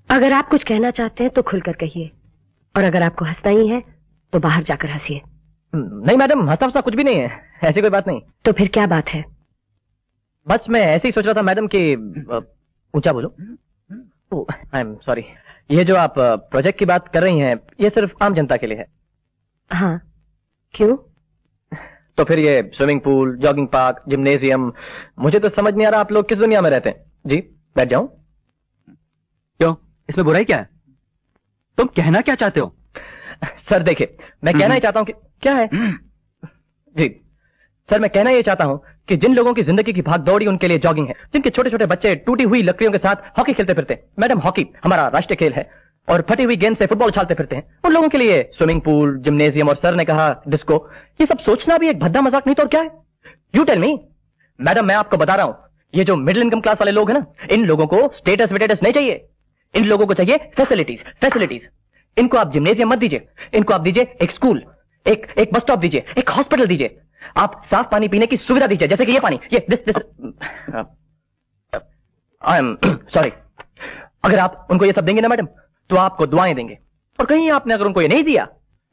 अगर आप कुछ कहना चाहते हैं तो खुलकर कहिए, और अगर आपको हंसना ही है तो बाहर जाकर हंसिए। नहीं मैडम, हंसा हंसा कुछ भी नहीं है, ऐसी कोई बात नहीं। तो फिर क्या बात है? बस मैं ऐसे ही सोच रहा था मैडम कि ऊंचा बोलो। आई एम सॉरी, ये जो आप प्रोजेक्ट की बात कर रही हैं ये सिर्फ आम जनता के लिए है। हाँ, क्यों? तो फिर ये swimming pool, jogging park, gymnasium, मुझे तो समझ नहीं आ रहा आप लोग किस दुनिया में रहते हैं। जी बैठ जाऊं? क्यों, इसमें बुराई क्या है? तुम कहना क्या चाहते हो? सर देखिए, मैं कहना ही चाहता हूं कि क्या है जी सर, मैं कहना ये चाहता हूं कि जिन लोगों की जिंदगी की भाग दौड़ी उनके लिए जॉगिंग है, जिनके छोटे छोटे बच्चे टूटी हुई लकड़ियों के साथ हॉकी खेलते फिरते हैं, मैडम हॉकी हमारा राष्ट्रीय खेल है, और फटी हुई गेंद से फुटबॉल उछालते फिरते हैं, उन लोगों के लिए स्विमिंग पूल, जिम्नेजियम और सर ने कहा डिस्को, ये सब सोचना भी एक भद्दा मजाक नहीं तो और क्या है? You tell me. मैडम मैं आपको बता रहा हूं, ये जो मिडिल इनकम क्लास वाले लोग हैं ना, इन लोगों को स्टेटस वेटेटस नहीं चाहिए, इन लोगों को चाहिए फैसिलिटीज। इनको आप जिम्नेजियम मत दीजिए, इनको आप दीजिए एक स्कूल, एक बस स्टॉप दीजिए, एक हॉस्पिटल दीजिए, आप साफ पानी पीने की सुविधा दीजिए, जैसे कि ये पानी, ये दिस आई एम सॉरी। अगर आप उनको ये सब देंगे ना मैडम, तो आपको दुआएं देंगे, और कहीं आपने अगर उनको ये नहीं दिया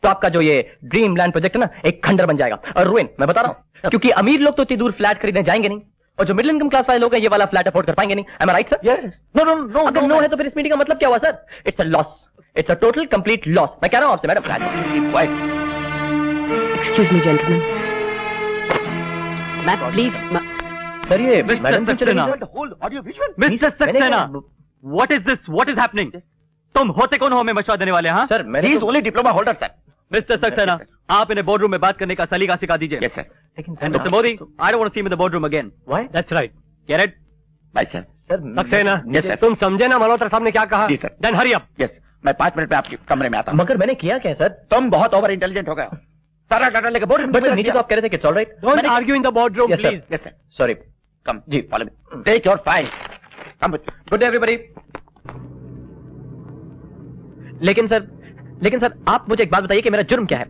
तो आपका जो ये ड्रीम लैंड प्रोजेक्ट है ना, एक खंडर बन जाएगा और रुइन। मैं बता रहा हूं, क्योंकि अमीर लोग तो इतनी दूर फ्लैट खरीदने जाएंगे नहीं, और जो मिडिल इनकम क्लास वाले लोग हैं ये वाला फ्लैट अफोर्ड कर पाएंगे नहीं। Am I right sir? Yes. No अगर नो है तो फिर इस मीटिंग का मतलब क्या हुआ sir? It's a loss, it's a total complete loss. मैं कह रहा हूं आपसे madam. Excuse me gentleman, please sir ये madam mister Saxena, what is this, what is happening? तुम होते कौन हो हमें मशवरा देने वाले? हाँ sir, he is only diploma holder sir. Mister Saxena, आप इन्हें बोर्ड रूम में बात करने का सलीका सिखा दीजिए। Yes sir. Mister Modi, I don't want to see him in the board room again. Why? That's right, get it? Right sir. Saxena, yes sir. तुम समझे ना मल्होत्रा साहब ने क्या कहा? जी sir. Then hurry up. Yes, मैं 5 मिनट में आपके कमरे में आता हूं। मगर मैंने किया क्या सर? तुम बहुत ओवर इंटेलिजेंट हो गए हो, सारा डाटा लेकर बोर्ड में नीचे तो आप कह रहे थे कि alright, don't argue in the board room please. Yes sir, sorry. Come जी, follow me, take your file, come. Good day everybody. लेकिन सर आप मुझे एक बात बताइए कि मेरा जुर्म क्या है?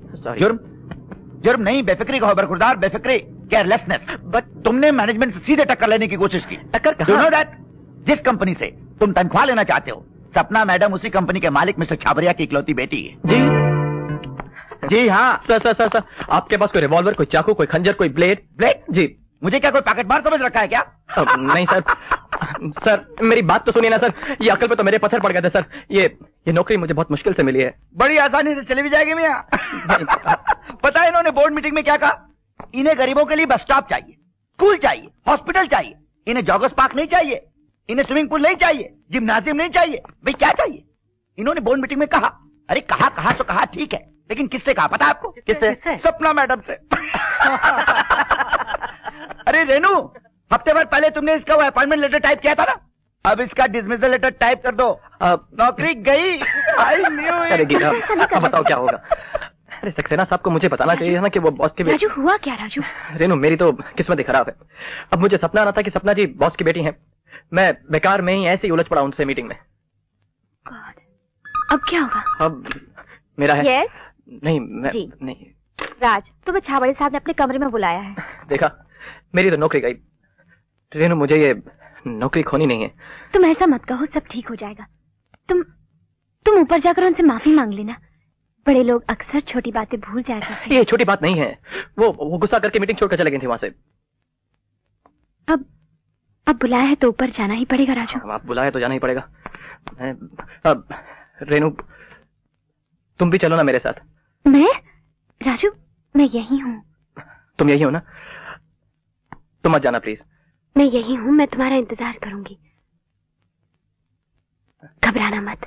जुर्म नहीं, बेफिक्री कहो बरखुरदार, बेफिक्री, केयरलेसनेस। बट तुमने मैनेजमेंट से सीधे टक्कर लेने की कोशिश की। टक्कर कहां? यू नो दैट जिस कंपनी से तुम तनख्वाह लेना चाहते हो, सपना मैडम उसी कंपनी के मालिक मिस्टर छाबरिया की इकलौती बेटी है। जी हाँ सर, आपके पास कोई रिवॉल्वर, कोई चाकू, कोई खंजर, कोई ब्लेड? जी। मुझे क्या कोई पैकेट मार समझ रखा है क्या? नहीं सर, मेरी बात तो सुनिए ना सर, ये अकल पे तो मेरे पत्थर पड़ गए थे सर। ये नौकरी मुझे बहुत मुश्किल से मिली है। बड़ी आसानी से चली भी जाएगी मियां। पता है इन्होंने बोर्ड मीटिंग में क्या कहा? इन्हें गरीबों के लिए बस स्टॉप चाहिए, स्कूल चाहिए, हॉस्पिटल चाहिए, इन्हें जॉगर्स पार्क नहीं चाहिए, इन्हें स्विमिंग पूल नहीं चाहिए, जिम्नाजियम नहीं चाहिए। भाई क्या चाहिए? इन्होंने बोर्ड मीटिंग में कहा। अरे कहा तो कहा ठीक है, लेकिन किससे कहा पता है आपको? किससे? सपना मैडम से। अरे रेनू, हफ्ते भर पहले तुमने इसका वो अपॉइंटमेंट लेटर टाइप किया था ना, अब इसका डिसमिसल लेटर टाइप कर दो। नौकरी गई। I knew it. अब बताओ क्या होगा? अरे सक्सेना साहब को मुझे बताना चाहिए ना कि वो बॉस की बेटी। राजू हुआ क्या? राजू, रेनू मेरी तो किस्मत ही खराब है। अब मुझे सपना आना था कि सपना जी बॉस की बेटी हैं, मैं बेकार में ही ऐसे ही उलझ पड़ा उनसे मीटिंग में। अब क्या होगा? अब मेरा है। yes? नहीं मैं जी। नहीं। राज, तुम्हें छाबड़े साहब ने अपने कमरे में बुलाया है। देखा, मेरी तो नौकरी गई। रेनू मुझे ये नौकरी खोनी नहीं है। तुम ऐसा मत कहो, सब ठीक हो जाएगा। तुम ऊपर जाकर उनसे माफी मांग लेना। बड़े लोग अक्सर छोटी बातें भूल जाते हैं। ये छोटी बात नहीं है, वो गुस्सा करके मीटिंग छोड़कर चले गई थी वहां से। अब बुलाया है तो ऊपर जाना ही पड़ेगा राजू। आप बुलाए तो जाना ही पड़ेगा। अब रेनू तुम भी चलो ना मेरे साथ। मैं? राजू मैं यही हूँ। तुम यही हो ना? तुम मत जाना प्लीज। मैं यही हूँ, मैं तुम्हारा इंतजार करूंगी, घबराना मत।